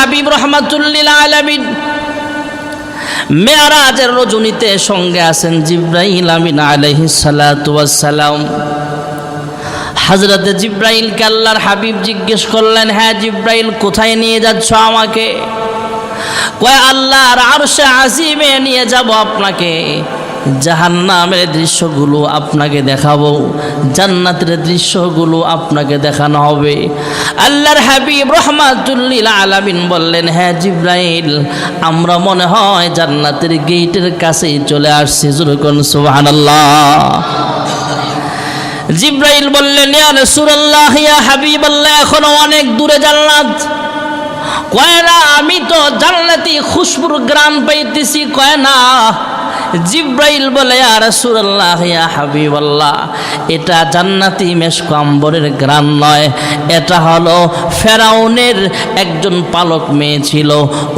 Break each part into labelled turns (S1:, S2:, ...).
S1: হাবিব রাহমাতুল লিল আলামিন মেরাজের রজনীতে সঙ্গে আছেন জিবরাইল আমিন আলাইহিস সালাতু ওয়াস সালাম। হযরতে জিবরাইলকে আল্লাহর হাবিব জিজ্ঞেস করলেন, হ্যাঁ জিবরাইল, কোথায় নিয়ে যাচ্ছ আমাকে? কয় আল্লাহর আরশে আজিমে নিয়ে যাব আপনাকে। জাহান্নামের দৃশ্যগুলো আপনাকে দেখাবো, জান্নাতের দৃশ্যগুলো আপনাকে দেখানো হবে। আল্লাহর হাবিব রাহমাতুল লিল আলামিন বললেন, হ্যাঁ জিবরাইল, আমরা মনে হয় জান্নাতের গেটের কাছেই চলে আসছি। জোরে কোন সুবহানাল্লাহ। জিবরাইল বললেন, ইয়া রাসূলুল্লাহ, ইয়া হাবিবাল্লাহ, এখনো অনেক দূরে জান্নাত। কয় না, আমি তো জান্নাতি খুশবুর ঘ্রাণ পাইতেছি। কয় না। জিবরাইল বলে, ইয়া রাসূলুল্লাহ, ইয়া হাবিবাল্লাহ, এটা জান্নাতি মেশক আম্বরের ঘ্রাণ নয়, এটা হলো ফেরাউনের একজন পালক মেয়ে ছিল।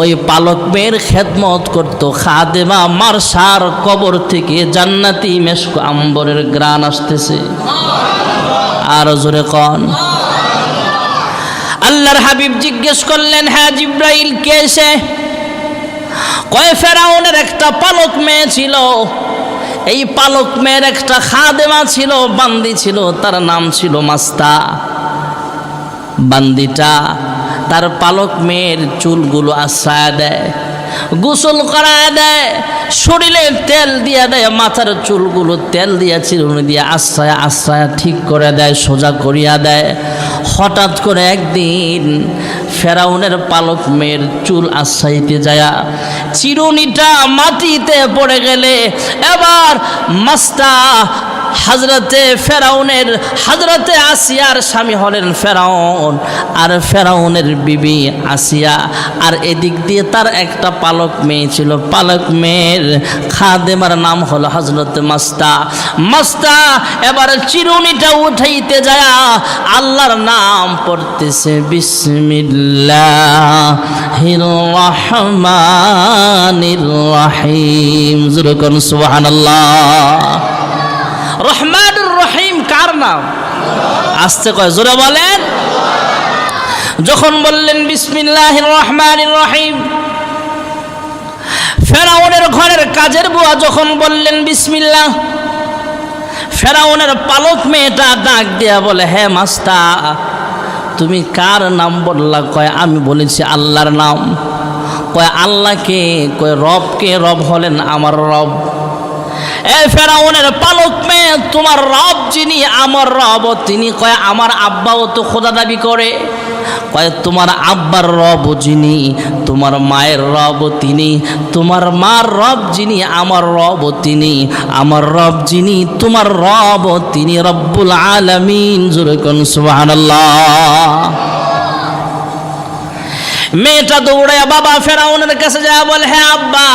S1: ওই পালক মেয়ের খেদমত করত খাদেমা মারসার কবর থেকে জান্নাতি মেশক আম্বরের ঘ্রাণ আসতেছে। আর জোরে কোন। আল্লাহর হাবিব জিজ্ঞেস করলেন, হ্যাঁ জিবরাইল, কে সে? কয় ফেরাউনের একটা পালক মেয়ে ছিল। এই পালক মেয়ের একটা খাদেমা ছিল, বান্দি ছিল, তার নাম ছিল মাস্তা। বান্দিটা তার পালক মেয়ের চুলগুলো আশ্রয় দেয়, গোসল করায় দেয়, শরীরে তেল দিয়ে দেয়, মাথার চুলগুলো তেল দিয়ে চিরুনি দিয়ে আশ্রয় ঠিক করে দেয়, সোজা করিয়া দেয়। হঠাৎ করে একদিন ফেরাউনের পালক মেয়ের চুল আশ্রাইতে যায়, চিরুনিটা মাটিতে পড়ে গেলে এবার মাস্তা হযরতে ফেরাউনের হযরতে আসিয়ার স্বামী হলেন ফেরাউন, আর ফেরাউনের বিবি আসিয়া, আর এদিক দিয়ে তার একটা পালক মেয়ে ছিল। পালক মেয়ের খাদেমার নাম হলো হযরতে মাস্তা। মাস্তা এবার চিরুনিটা উঠাইতে যায় আল্লাহর নাম পড়তেছে, বিসমিল্লাহির রহমানির রহিম। জোরে কোন সুবহানাল্লাহ। রহমানুর রহিম কার নাম? আস্তে কয়, জোরে বলেন। যখন বললেন বিসমিল্লাহির রহমানির রহিম, ফেরাউনের ঘরের কাজের বুয়া যখন বললেন বিসমিল্লাহ, ফেরাউনের পালক মেয়েটা ডাক দিয়া বলে, হ্যাঁ মাস্তা, তুমি কার নাম বললা? কয় আমি বলেছি আল্লাহর নাম। কয় আল্লাহকে? কয় রবকে। রব হলেন আমার রব। এ ফেরাউনের পালক মেয়ে, তোমার রব যিনি, আমার রব তিনি। কয় আমার আব্বাও তো খোদা দাবি করে। কয় তোমার আব্বার রব যিনি, তোমার মায়ের রব তিনি। তোমার মার রব যিনি, আমার রব তিনি। আমার রব যিনি, তোমার রব তিনি রব্বুল আলামিন। জোরে কোন সুবহানাল্লাহ। মেয়েটা দৌড়ায় বাবা ফেরাউনের কাছে যায়, বলে, হ্যাঁ আব্বা,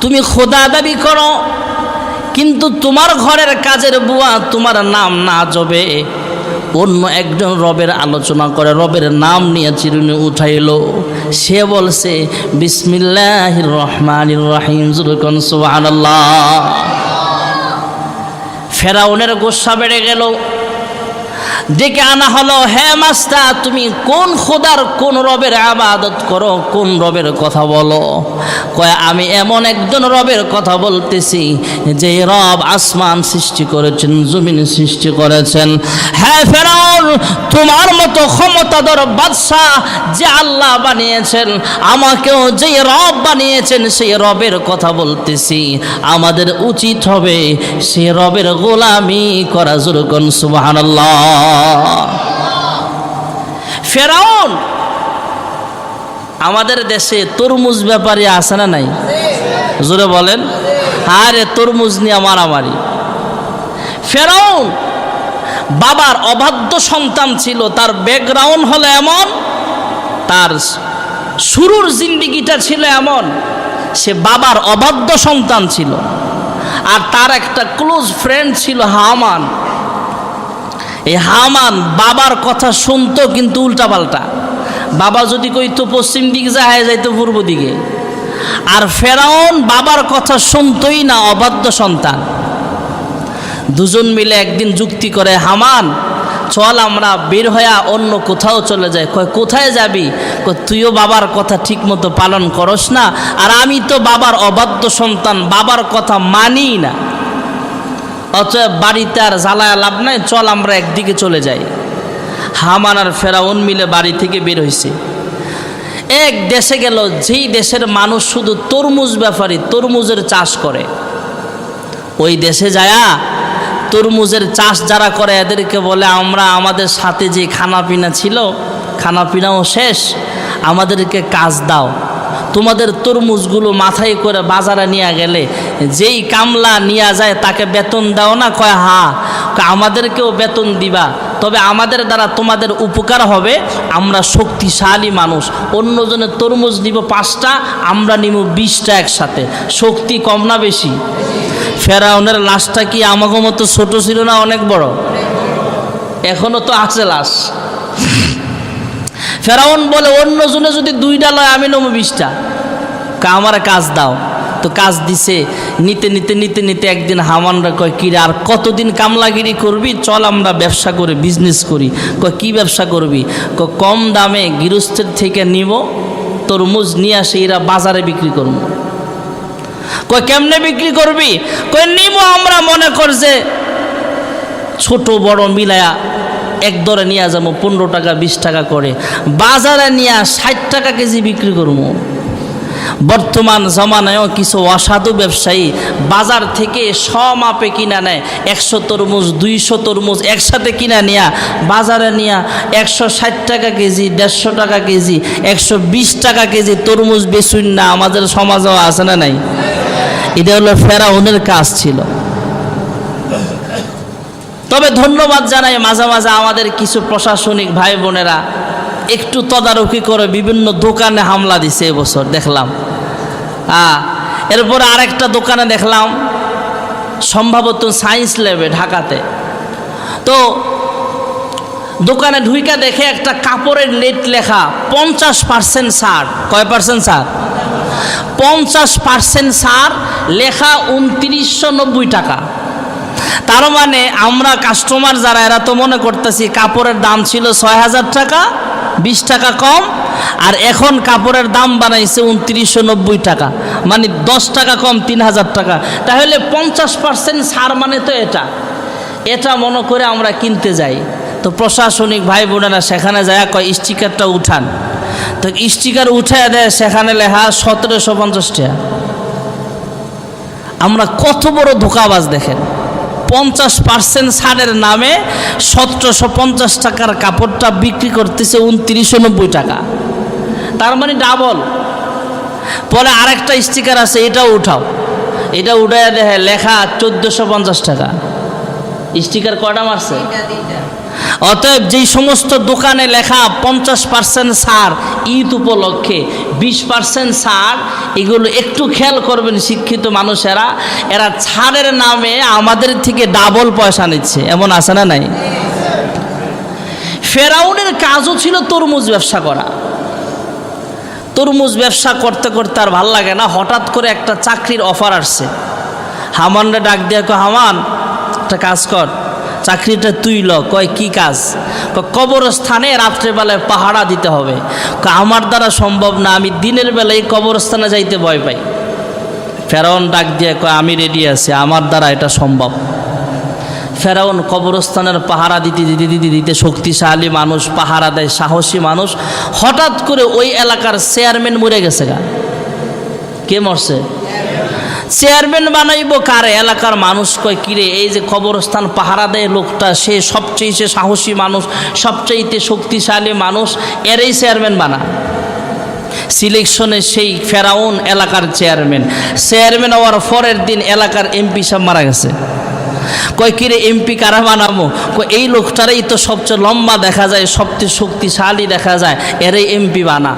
S1: তুমি খোদা দাবি করো, কিন্তু তোমার ঘরের কাজের বুয়া তোমার নাম না জবে অন্য একজন রবের আলোচনা করে, রবের নাম নিয়ে চিরুনি উঠাইলো। সে বলছে বিসমিল্লাহির রহমানির রহিম। জোরে কোন সুবহানাল্লাহ। ফেরাউনের গোসা বেড়ে গেল। ডেকে আনা হলো, হ্যাঁ মাস্তা, তুমি কোন খোদার কোন রবের ইবাদত করো, কোন রবের কথা বলো? কয় আমি এমন একজন রবের কথা বলতেছি যে রব আসমান সৃষ্টি করেছেন, জমিন সৃষ্টি করেছেন। হ্যাঁ ফেরাউন, তোমার মতো ক্ষমতাধর বাদশা যে আল্লাহ বানিয়েছেন, আমাকেও যে রব বানিয়েছেন সেই রবের কথা বলতেছি। আমাদের উচিত হবে সে রবের গোলামি করা। জোরে কোন সুবহানাল্লাহ। ফেরাউন আমাদের দেশে তরমুজ ব্যাপারী আছে না নাই? জোরে বলেন। আরে তরমুজ নিয়ে মারামারি। ফেরাউন বাবার অবাধ্য সন্তান ছিল, তার ব্যাকগ্রাউন্ড হলো এমন, তার শুরুর জিন্দেগিটা ছিল এমন, সে বাবার অবাধ্য সন্তান ছিল। আর তার একটা ক্লোজ ফ্রেন্ড ছিল হামান। এই হামান বাবার কথা শুনতো কিন্তু উল্টাপাল্টা। বাবা যদি কইতো পশ্চিম দিকে যায়, যাইতো পূর্ব দিকে। আর ফেরাউন বাবার কথা শুনতোই না, অবাধ্য সন্তান। দুজন মিলে একদিন যুক্তি করে, হামান চল আমরা বের হইয়া অন্য কোথাও চলে যাই। কয় কোথায় যাবি? কয় তুইও বাবার কথা ঠিক মতো পালন করস না, আর আমি তো বাবার অবাধ্য সন্তান, বাবার কথা মানি না, অতএব বাড়িতে আর জ্বালায় লাভ নাই, চল আমরা একদিকে চলে যাই। হামান আর ফেরাউন মিলে বাড়ি থেকে বের হয়েছে। এক দেশে গেল, যেই দেশের মানুষ শুধু তরমুজ ব্যাপারী, তরমুজের চাষ করে। ওই দেশে যায়া তরমুজের চাষ যারা করে এদেরকে বলে, আমরা আমাদের সাথে যে খানাপিনা ছিল, খানাপিনাও শেষ, আমাদেরকে কাজ দাও। তোমাদের তরমুজগুলো মাথায় করে বাজারে নিয়ে গেলে যেই কামলা নিয়ে যায় তাকে বেতন দাও না? কয় হ্যাঁ। আমাদেরকেও বেতন দিবা, তবে আমাদের দ্বারা তোমাদের উপকার হবে, আমরা শক্তিশালী মানুষ। অন্যজনের তরমুজ নিব 5টা, আমরা নিব 20টা একসাথে। শক্তি কম না বেশি? ফেরাউনের লাশটা কি আমাকে মতো ছোট ছিল না অনেক বড়? এখনো তো আছে লাশ। ফেরাউন বলে অন্যজনে যদি 2টা লয় আমি নেবো 20টা, আমার কাজ দাও। তো কাজ দিছে, নিতে নিতে নিতে নিতে একদিন হামানরা কয়, কিরে আর কতদিন কামলাগিরি করবি, চল আমরা ব্যবসা করি, বিজনেস করি। কয় কি ব্যবসা করবি? কয় কম দামে গৃহস্থের থেকে নিব তরমুজ, নিয়ে আসে এরা বাজারে বিক্রি করবো। কয় কেমনে বিক্রি করবি? কয় নিব আমরা, মনে কর যে ছোট বড় মিলায়া এক দরে নিয়ে যাবো, 15 টাকা 20 টাকা করে, বাজারে নিয়ে 60 টাকা কেজি বিক্রি করবো। বর্তমান জমানায়ও কিছু অসাধু ব্যবসায়ী বাজার থেকে মাপে কিনা নেয়, 100 তরমুজ 200 তরমুজ একসাথে কিনা নিয়া বাজারে নিয়া 160 টাকা কেজি, 150 টাকা কেজি, 120 টাকা কেজি তরমুজ বেচুন না। আমাদের সমাজেও আছে না নাই? এটা হলো ফেরাউনের কাজ ছিল। তবে ধন্যবাদ জানাই, মাঝে মাঝে আমাদের কিছু প্রশাসনিক ভাই বোনেরা একটু তদারকি করে বিভিন্ন দোকানে হামলা দিছে এবছর দেখলাম। এরপরে আরেকটা দোকানে দেখলাম, সম্ভবত সায়েন্স ল্যাবে ঢাকাতে। তো দোকানে ঢুইকা দেখে একটা কাপড়ের লেট লেখা 50% ছাড়। কয় পার্সেন্ট ছাড়? 50% ছাড় লেখা, 2990 টাকা। তার মানে আমরা কাস্টমার যারা, এরা তো মনে করতেছি কাপড়ের দাম ছিল 6000 টাকা, 20 টাকা কম, আর এখন কাপড়ের দাম বানাইছে 2990 টাকা, মানে 10 টাকা কম, 3000 টাকা। তাহলে 50% ছাড় মানে তো এটা মনে করে আমরা কিনতে যাই। তো প্রশাসনিক ভাই বোনেরা সেখানে যায়, কয় স্টিকারটা উঠান। তো স্টিকার উঠায় দেয়, সেখানে লেখা 1750 টাকা। আমরা কত বড় ধোঁকাবাজ দেখেন! 50% ছাড়ের নামে 1750 টাকার কাপড়টা বিক্রি করতেছে 2990 টাকা, তার মানে ডাবল। পরে আরেকটা স্টিকার আছে, এটাও উঠাও, এটা উঠায় দেখে লেখা 1450 টাকা। স্টিকার কয়টা মারছে? অতএব যেই সমস্ত দোকানে লেখা 50% ছাড় ঈদ উপলক্ষে, 20% ছাড়, এগুলো একটু খেয়াল করবেন শিক্ষিত মানুষেরা, এরা ছাড়ের নামে আমাদের থেকে ডাবল পয়সা নিচ্ছে। এমন আছে না নাই? ফেরাউনের কাজও ছিল তরমুজ ব্যবসা করা। তরমুজ ব্যবসা করতে করতে আর ভাল লাগে না, হঠাৎ করে একটা চাকরির অফার আসছে। হামানরে ডাক দিয়ে কয়, হামান একটা কাজ কর, চাকরিটা তুই ল। কয় কি কাজ? কবরস্থানে রাত্রেবেলায় পাহারা দিতে হবে। আমার দ্বারা সম্ভব না, আমি দিনের বেলায় কবরস্থানে যাইতে ভয় পাই। ফেরাউন ডাক দিয়ে কয়, আমি রেডি আছি, আমার দ্বারা এটা সম্ভব। ফেরাউন কবরস্থানের পাহারা দিতে দিতে দিতে দিতে শক্তিশালী মানুষ, পাহারা দেয়, সাহসী মানুষ। হঠাৎ করে ওই এলাকার চেয়ারম্যান মরে গেছে। কে মরছে? চেয়ারম্যান বানাইব কারে? এলাকার মানুষ কয়, কিরে এই যে কবরস্থান পাহারা দেয় লোকটা, সে সবচেয়ে সাহসী মানুষ, সবচেয়ে শক্তিশালী মানুষ, এরই চেয়ারম্যান বানা। সিলেকশনে সেই ফেরাউন এলাকার চেয়ারম্যান হওয়ার পরের দিন এলাকার এমপি সাহেব মারা গেছে। কয় কিরে এমপি কারা বানাবো? কয় এই লোকটারই তো সবচেয়ে লম্বা দেখা যায়, সবচেয়ে শক্তিশালী দেখা যায়, এরই এমপি বানা।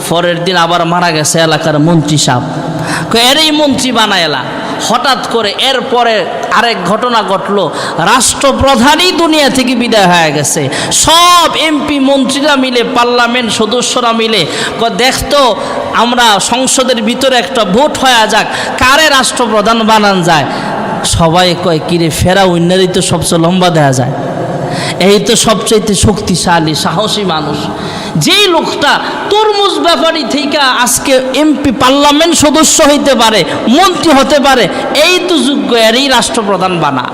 S1: পরের দিন আবার মারা গেছে এলাকার মন্ত্রী সাহেব, কয় এরই মন্ত্রী বানায়লা। হঠাৎ করে এরপরে আরেক ঘটনা ঘটলো, রাষ্ট্রপ্রধানই দুনিয়া থেকে বিদায় হয়ে গেছে। সব এমপি মন্ত্রীরা মিলে, পার্লামেন্ট সদস্যরা মিলে কয় দেখতো আমরা সংসদের ভিতরে একটা ভোট হয়ে যাক, কারে রাষ্ট্রপ্রধান বানান যায়। সবাই কয় কিরে ফেরাউনেরই তো সবচেয়ে লম্বা দেখা যায়। এই তো সবচাইতে শক্তিশালী সাহসী মানুষ। যেই লোকটা তরমুজ ব্যাপারী থেকে আজকে এমপি পার্লামেন্ট সদস্য হইতে পারে, মন্ত্রী হতে পারে, এই তো যোগ্য, এরই রাষ্ট্রপ্রধান বানা।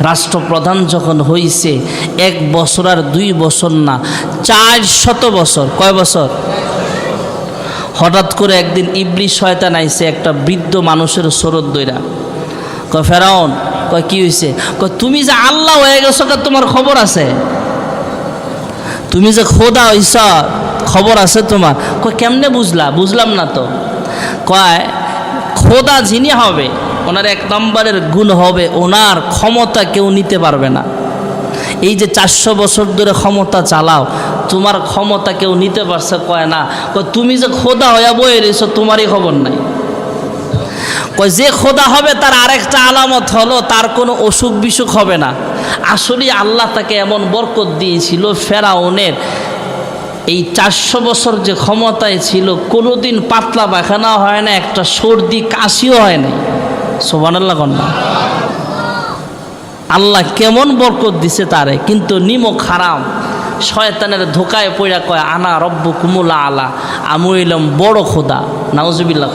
S1: রাষ্ট্রপ্রধান যখন হইছে 1 বছর আর 2 বছর না, 400 বছর। কয় বছর? হঠাৎ করে একদিন ইবলিস শয়তান আইছে একটা বৃদ্ধ মানুষের শরৎ দইরা। কয় ফেরাউন, কয় কি হয়েছে? কয় তুমি যে আল্লাহ হয়ে গেছো, তোমার খবর আছে? তুমি যে খোদা হইছ, খবর আছে তোমার? কয় কেমনে বুঝলা? বুঝলাম না তো। কয় খোদা যিনি হবে, ওনার 1 নম্বরের গুণ হবে ওনার ক্ষমতা কেউ নিতে পারবে না। এই যে 400 বছর ধরে ক্ষমতা চালাও, তোমার ক্ষমতা কেউ নিতে পারছে? কয় না। কয় তুমি যে খোদা হইয়া বয়ে রয়েছ, তোমারই খবর নাই। কয় যে খোদা হবে তার আরেকটা আলামত হলো তার কোনো অসুখ বিসুখ হবে না। আসলে আল্লাহ তাকে এমন বরকত দিয়েছিল, ফেরাউনের এই 400 বছর যে ক্ষমতায় ছিল, কোনোদিন পাতলা পায়খানা হয় না, একটা সর্দি কাশিও হয় নাই। সুবহানাল্লাহ কন্যা। আল্লাহ কেমন বরকত দিছে তারে, কিন্তু নিমক হারাম, শয়তানের ধোকায় পড়া কয় আনা রব্বুকুমুল আলা, আমি হইলাম বড় খোদা। নাউজুবিল্লাহ।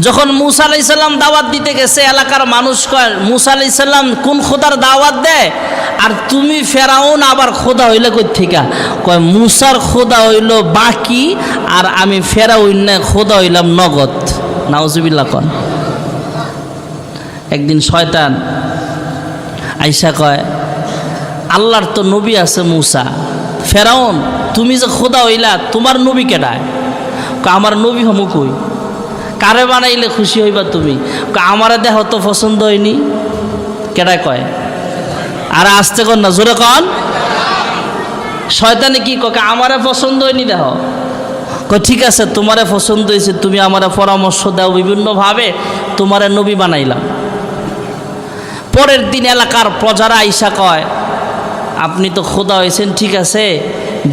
S1: যখন মুসা আলাইহিস সালাম দাওয়াত দিতে গেছে, এলাকার মানুষ কয় মুসা আলাইহিস সালাম কোন খোদার দাওয়াত দেয়, আর তুমি ফেরাউন আবার খোদা হইলে কই থেকে? কয় মুসার খোদা হইল বাকি, আর আমি ফেরাউন না খোদা হইলাম নগদ। নাউজুবিল্লাহ কন। একদিন শয়তান আইসা কয় আল্লাহর তো নবী আছে মুসা, ফেরাউন তুমি যে খোদা হইলা, তোমার নবী কেডায়? আমার নবী হমু কই? কারে বানাইলে খুশি হইবা তুমি? আমারে দেহ তো পছন্দ হয়নি। কেডায় কয়? আর আসতে কন না, জোরে কন। শয়তানে কি কয়? আমারে পছন্দ হয়নি দেহ। কয় ঠিক আছে, তোমারে পছন্দ হয়েছে, তুমি আমারে পরামর্শ দাও বিভিন্নভাবে, তোমারে নবী বানাইলাম। পরের দিন এলাকার প্রজারা আইসা কয় আপনি তো খোদা হয়েছেন ঠিক আছে,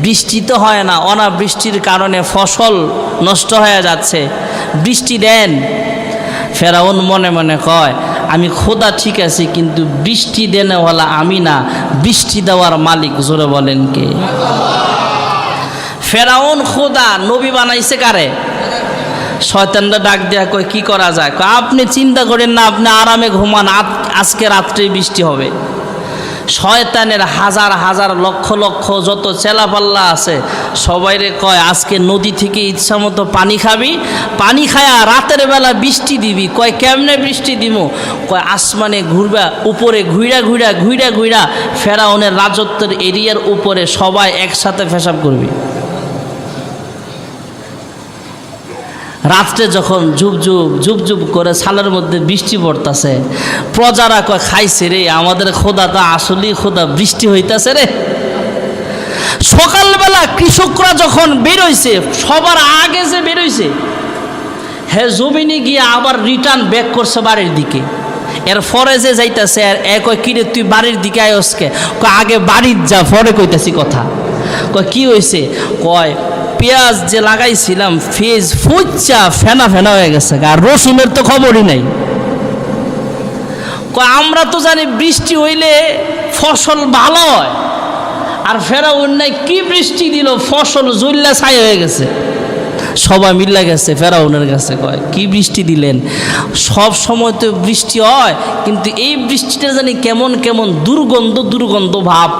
S1: বৃষ্টি তো হয় না, অনাবৃষ্টির কারণে ফসল নষ্ট হয়ে যাচ্ছে, বৃষ্টি দেন। ফেরাউন মনে মনে কয় আমি খোদা ঠিক আছে, কিন্তু বৃষ্টি দেনেওয়ালা আমি না, বৃষ্টি দেওয়ার মালিক। জোরে বলেন কে? ফেরাউন খোদা, নবী বানাইছে কারে? শয়তানরা ডাক দেয়া কয় কি করা যায়? কয় আপনি চিন্তা করেন না, আপনি আরামে ঘুমান, আজকে রাত্রে বৃষ্টি হবে। শয়তানের হাজার হাজার লক্ষ লক্ষ যত চেলাপাল্লা আছে সবাইরে কয় আজকে নদী থেকে ইচ্ছা মতো পানি খাবি, পানি খায়া রাতের বেলা বৃষ্টি দিবি। কয় কেমনে বৃষ্টি দিব? কয় আসমানে ঘুরবা, উপরে ঘুইরা ঘুইরা ঘুইরা ঘুইরা ফেরাউনের রাজত্বের এরিয়ার উপরে সবাই একসাথে পেশাব করবি। রাত্রে যখন ঝুপ করে ছালের মধ্যে বৃষ্টি পড়তেছে, প্রজারা কয় খাইছে রে, আমাদের খোদা তো আসলেই খোদা, বৃষ্টি হইতাছে রে। সকালবেলা কৃষকরা যখন বেরোইছে, সবার আগে যে বেরোইছে, হে জমিনে গিয়ে আবার রিটার্ন ব্যাক করছে বাড়ির দিকে। এর পরে যে যাইতেছে, কয় কিরে তুই বাড়ির দিকে আয়সকে? কয় আগে বাড়ির যা, পরে কইতাছি কথা। কয় কি হয়েছে? কয় পেঁয়াজ যে লাগাইছিলাম ফেজ ফুচ্চা ফেনা ফেনা হয়ে গেছে, আর রসুনের তো খবরই নাই। কয় আমরা তো জানি বৃষ্টি হইলে ফসল ভালো হয়, আর ফেরাউন নাই কি বৃষ্টি দিল, ফসল জুল্লা ছাই হয়ে গেছে। সবাই মিল্লা গেছে ফেরাউনের কাছে, কয় কি বৃষ্টি দিলেন? সব সময় তো বৃষ্টি হয়, কিন্তু এই বৃষ্টিটা জানি কেমন কেমন দুর্গন্ধ ভাব।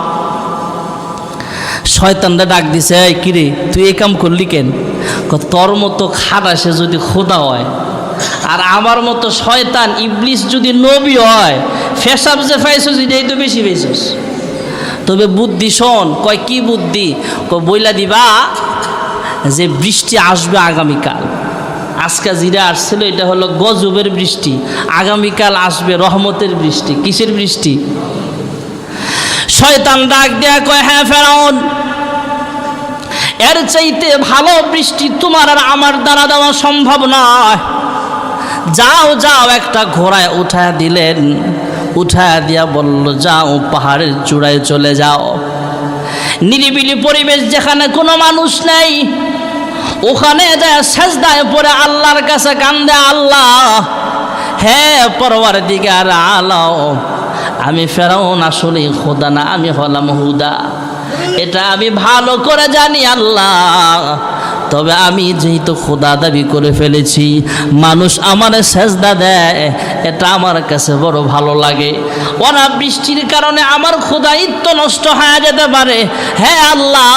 S1: শয়তানরা ডাক দিছে, এই কিরে তুই এই কাম করলি কেন? তোর মতো খারাসে যদি খোদা হয়, আর আমার মতো শয়তান ইবলিস যদি নবী হয়, ফেসাব যে পাইছস এটাই তো বেশি পাইছস। তবে বুদ্ধি শোন। কয় কি বুদ্ধি? কয় বইলা দিবা যে বৃষ্টি আসবে আগামীকাল। আজকে জিরা আসছিল এটা হলো গজবের বৃষ্টি, আগামীকাল আসবে রহমতের বৃষ্টি। কিসের বৃষ্টি? শয়তান ডাক দেয়া কয় হ্যাঁ ফেরাউন, এর চাইতে ভালো বৃষ্টি তোমার আর আমার দ্বারা দেওয়া সম্ভব নয়। যাও একটা ঘোড়ায় উঠায় দিলেন, উঠায় দিয়া বলল যাও পাহাড়ের চূড়ায় চলে যাও, নিরিবিলি পরিবেশ যেখানে কোনো মানুষ নেই, ওখানে যায় সেজদায় পড়ে আল্লাহর কাছে কান্দে, আল্লাহ হে পরওয়ারদিগার আলাও, আমি ফেরাউন আসলে খোদা না, আমি হলাম হুদা। এটা আমি ভালো করে জানি আল্লাহ। তবে আমি যেহেতু খোদা দাবি করে ফেলেছি, মানুষ আমার সেজদা দেয়, এটা আমার কাছে বড় ভালো লাগে। ওরা বৃষ্টির কারণে আমার খোদাইত্ব নষ্ট হয়ে যেতে পারে। হ্যাঁ আল্লাহ,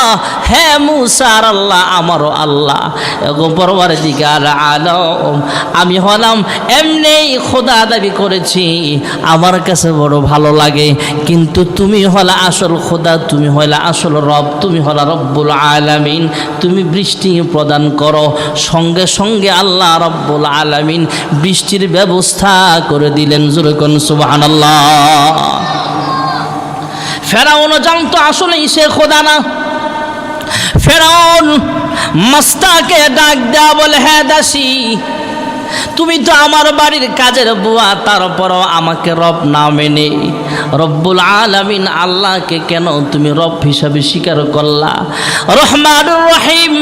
S1: হ্যাঁ মুসার আল্লাহ, আমারও আল্লাহ এগো পরওয়ারদিগার আলম, আমি হলাম এমনি খোদা দাবি করেছি, আমার কাছে বড় ভালো লাগে। কিন্তু তুমি হলা আসল খোদা, তুমি হলা আসল রব, তুমি হলা রব্বুল আলামিন। তুমি বৃষ্টি প্রদান করো। সঙ্গে সঙ্গে আল্লাহ রব্বুল আলামিন বৃষ্টির ব্যবস্থা করে দিলেন। জোরে কোন সুবহানাল্লাহ। ফেরাউনও জানতো আসলেই সে খোদা না। ফেরাউন মাস্তাকে ডাক দেয়া বলে, হ্যাঁ দাসী, তুমি তো আমার বাড়ির কাজের বুয়া, তারপরও আমাকে রব না মেনে রব্বুল আলামিন আল্লাহকে কেন তুমি রব হিসাবে স্বীকার করলা? রহমানুর রহিম,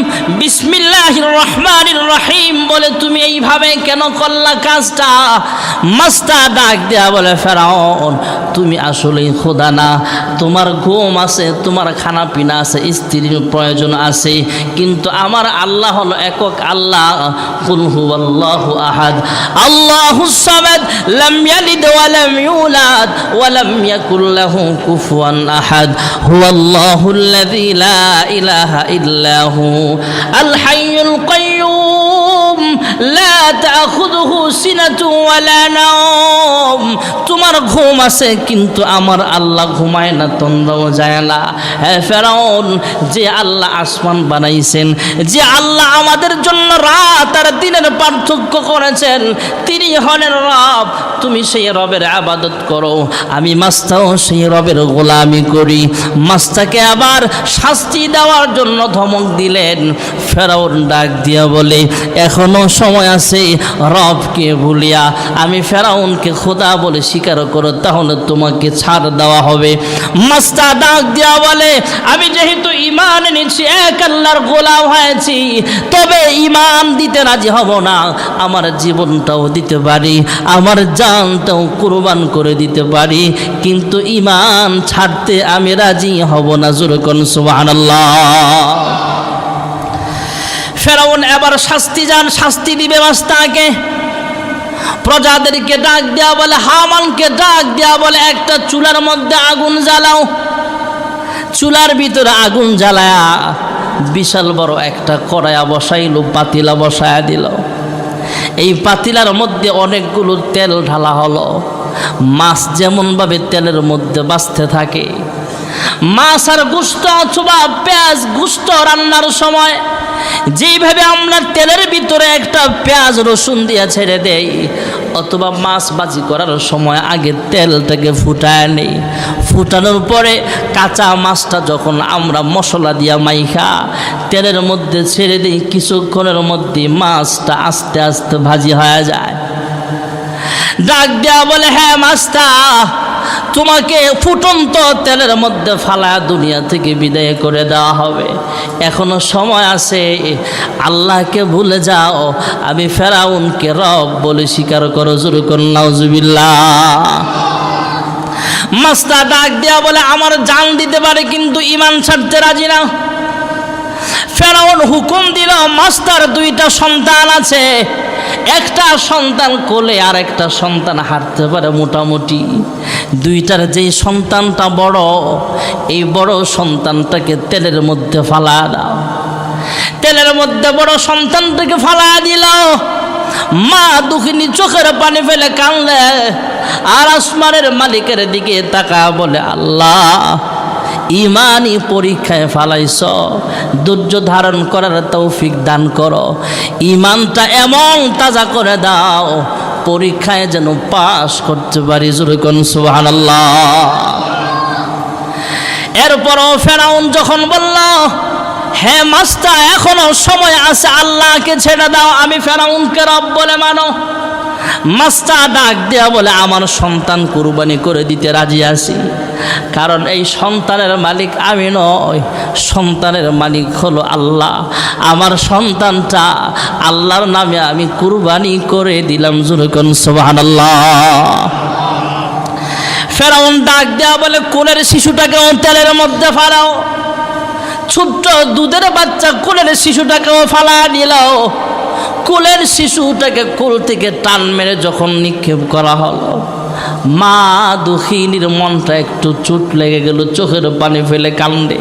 S1: বিসমিল্লাহির রহমানির রহিম বলে তুমি এইভাবে কেন করলা কাজটা? মাস্তা ডাক দেয়া বলে, ফেরাউন তুমি আসলেই খোদা না। তোমার ঘুম আছে, তোমার খানা পিনা আছে, স্ত্রীর প্রয়োজন আছে, কিন্তু আমার আল্লাহ হলো একক আল্লাহ। কুল হুয়াল্লাহু আহাদ আল্লাহুস সামাদ লাম ইয়ালিদ ওয়া লাম ইউলাদ ওয়া লাম ইয়াকুল লাহু কুফুয়ান আহাদ হুয়াল্লাহুল্লাযী লা ইলাহা ইল্লা হু আল হাইয়ুল কাইয়্যুম লা তাখুযুহু সিনাতু ওয়া লা নাওম। তোমার ঘুম আছে কিন্তু আমার আল্লাহ ঘুমায় না, তন্দ্রাও যায় না। হে ফেরাউন, যে আল্লাহ আসমান বানাইছেন, যে আল্লাহ আমাদের জন্য রাত আর দিনের পার্থক্য করেছেন, তিনি হলেন রব। তুমি সেই রবের আবাদত করো, আমি মাস্তাও সেই রবের গোলামি করি। মাস্তাকে আবার শাস্তি দেওয়ার জন্য ধমক দিলেন। ফেরাউন ডাক দিয়া বলে, এখনো সময় আছে, রবকে ভুলিয়া আমি ফেরাউনকে খোদা বলে স্বীকার করো, তাহলে তোমাকে ছাড় দেওয়া হবে। মাস্তা ডাক দিয়া বলে, আমি যেহেতু ঈমান এনেছি, এক আল্লাহর গোলাম হয়েছি, তবে ঈমান দিতে রাজি হব না। আমার জীবনটাও দিতে পারি, আমার জানটাও কুরবান করে দিতে পারি, কিন্তু ঈমান ছাড়তে আমি রাজি হব না। জোরে কোন সুবহানাল্লাহ। ফেরাউন এবার শাস্তি দিবে মাস্তাকে। প্রজাদেরকে ডাক দেয়া বলে, হামানকে ডাক দেয়া বলে, একটা চুলার মধ্যে আগুন জ্বালাও। চুলার ভিতরে আগুন জ্বালায়া বিশাল বড় একটা কড়াইয়া বসাইল, পাতিলা বসায়া দিল। এই পাতিলার মধ্যে অনেকগুলো তেল ঢালা হলো। মাছ যেমনভাবে তেলের মধ্যে বাঁচতে থাকে, মাছ আর গোশত অথবা পেঁয়াজ গোশত রান্নার সময় যেইভাবে আমরা তেলের ভিতরে একটা পেঁয়াজ রসুন দিয়ে ছেড়ে দেই, অথবা মাছ ভাজি করার সময় আগে তেলটাকে ফুটায় নেই, ফুটানোর পরে কাঁচা মাছটা যখন আমরা মশলা দিয়া মাইখা তেলের মধ্যে ছেড়ে দিই, কিছুক্ষণের মধ্যে মাছটা আস্তে আস্তে ভাজি হয়ে যায়। ডাক দেয়া বলে, হ্যাঁ মাস্তা, তোমাকে ফুটন্ত তেলের মধ্যে ফালা দুনিয়া থেকে বিদায় করে দেওয়া হবে। এখনো সময় আছে, আল্লাহকে ভুলে যাও, আমি ফেরাউনকে রব বলে স্বীকার করো। জোরে কোন নাউজুবিল্লাহ। মাস্তা ডাক দেয়া বলে, আমার জান দিতে পারে কিন্তু ঈমান ছাড়তে রাজি না। ফেরাউন হুকুম দিল, মাস্টার দুইটা সন্তান আছে, একটা সন্তান কোলে আর একটা সন্তান হাঁটতে পারে মোটামুটি। দুইটার যেই সন্তানটা বড়, এই বড় সন্তানটাকে তেলের মধ্যে ফালা দাও। তেলের মধ্যে বড় সন্তানটাকে ফালা দিল। মা দুঃখিনী চোখের পানি ফেলে কাঁদলে, আর আসমানের মালিকের দিকে তাকা বলে, আল্লাহ ইমানি পরীক্ষায় ফালাইছ, ধৈর্য ধারণ করার তৌফিক দান করো, ইমানটা এমন তাজা করে দাও পরীক্ষায় যেন পাস করতে পারি। জোরে কোন সুবহানাল্লাহ। এরপরও ফেরাউন যখন বলল, হে মাস্তা, এখনো সময় আছে, আল্লাহকে ছেড়ে দাও, আমি ফেরাউনকে রব বলে মানো। মাস্তা ডাক দেয়া বলে, আমার সন্তান কুরবানি করে দিতে রাজি আছি, কারণ এই সন্তানের মালিক আমি নই, সন্তানের মালিক হলো আল্লাহ। আমার সন্তানটা আল্লাহর নামে আমি কুরবানি করে দিলাম। জোরে কোন সুবহানাল্লাহ। ফেরাউন ডাক দেয়া বলে, কোলের শিশুটাকে তেলের মধ্যে ফালাও। ছোট্ট দুধের বাচ্চা কোলের শিশুটাকেও ফালা দিল। কোলের শিশুটাকে কোল থেকে টান মেরে যখন নিক্ষেপ করা হলো, মা দুঃখিনীর মনটা একটু চোট লেগে গেল, চোখের পানি ফেলে কান্দে।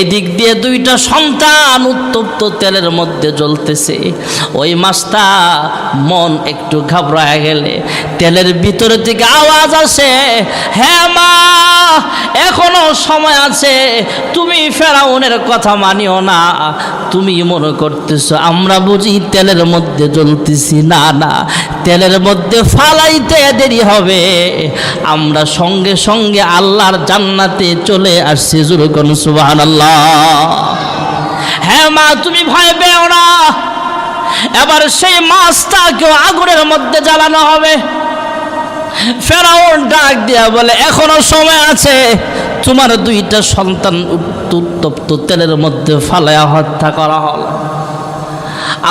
S1: এদিক দিয়ে দুইটা সন্তান উত্তপ্ত তেলের মধ্যে জ্বলতেছে। ওই মাছটা মন একটু ঘাবড়ায় গেলে তেলের ভিতর থেকে আওয়াজ আসে, হ্যাঁ মা, এখনো সময় আছে, তুমি ফেরাউনের কথা মানিও না। তুমি মনে করতেছো আমরা বুঝি তেলের মধ্যে জ্বলতেছি। না না, তেলের মধ্যে ফালাইতে দেরি হবে, আমরা সঙ্গে সঙ্গে আল্লাহর জান্নাতে চলে আসছি। জোরে কোন সুবহানাল্লাহ। হ্যাঁ মা, তুমি ভয় পেও না, এবার সেই মাছটাকেও আগুনের মধ্যে জ্বালানো হবে। ফেরাউন ডাক দিয়া বলে, এখনো সময় আছে, তোমার দুইটা সন্তান উত্তপ্ত তেলের মধ্যে ফালায়া হত্যা করা হলো।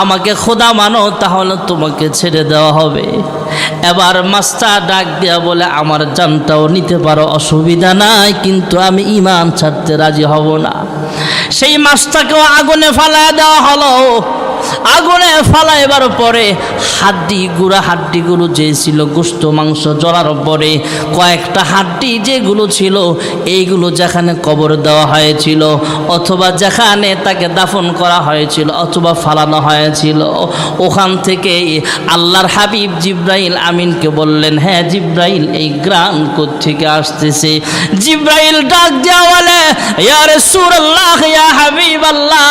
S1: আমাকে খোদা মানো, তাহলে তোমাকে ছেড়ে দেওয়া হবে। এবার মাছটা ডাক দিয়া বলে, আমার জানটাও নিতে পারো, অসুবিধা নাই, কিন্তু আমি ঈমান ছাড়তে রাজি হব না। সেই মাছটাকেও আগুনে ফালায়া দেওয়া হলো। আগুনে ফালাইবার পরে হাড্ডিগুলো যে ছিল, গোশত মাংস জড়ার পরে কয়েকটা হাড্ডি যেগুলো ছিল, এইগুলো যেখানে কবর দেওয়া হয়েছিল, অথবা যেখানে তাকে দাফন করা হয়েছিল, অথবা ফালানো হয়েছিল, ওখান থেকে আল্লাহর হাবিব জিব্রাইল আমিনকে বললেন, হ্যাঁ জিব্রাইল, এই গ্রাম কোত্থেকে আসতেছে? জিব্রাইল ডাক দেওয়া বলে, ইয়া রাসূলুল্লাহ, ইয়া হাবিবাল্লাহ,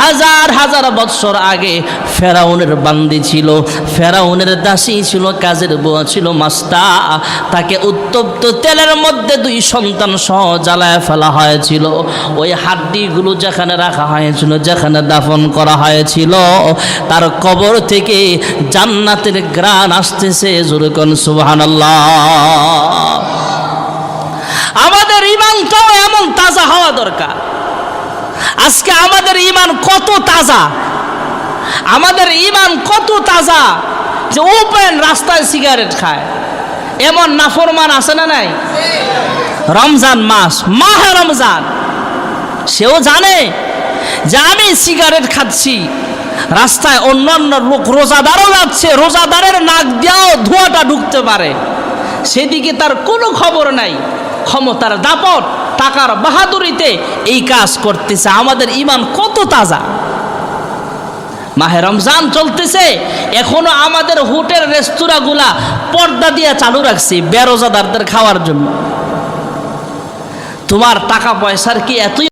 S1: হাজার হাজার বছর আগে ফেরাউনের বান্দি ছিল, ফেরাউনের দাসী ছিল, কাজের বুয়া ছিল মাছটা, তাকে উত্তপ্ত তেলের মধ্যে দুই সন্তান সহ জ্বালায় ফেলা হয়েছিল। ওই হাড্ডিগুলো যেখানে রাখা হয়েছিল, যেখানে দাফন করা হয়েছিল, তার কবর থেকে জান্নাতের ঘ্রাণ আসতেছে। জোরে কোন সুবহানাল্লাহ। আমাদের ঈমানটাও এমন তাজা হওয়া দরকার। আজকে আমাদের ঈমান কত তাজা, আমাদের ঈমান কত তাজা যে ওপেন রাস্তায় সিগারেট খায়। এমন নাফরমান আছে না নাই? রমজান মাস, মাহে রমজান, সেও জানে যে আমি সিগারেট খাচ্ছি, রাস্তায় অন্যান্য লোক রোজাদারও যাচ্ছে, রোজাদারের নাক দিয়েও ধোঁয়াটা ঢুকতে পারে, সেদিকে তার কোনো খবর নাই। ক্ষমতার দাপট, টাকার বাহাদুরিতে এই কাজ করতেছে। আমাদের ঈমান কত তাজা। মাহে রমজান চলতেছে, এখনো আমাদের হোটেল রেস্তোরাঁগুলা পর্দা দিয়ে চালু রাখছে বেরোজাদারদের খাওয়ার জন্য। তোমার টাকা পয়সার কি এতই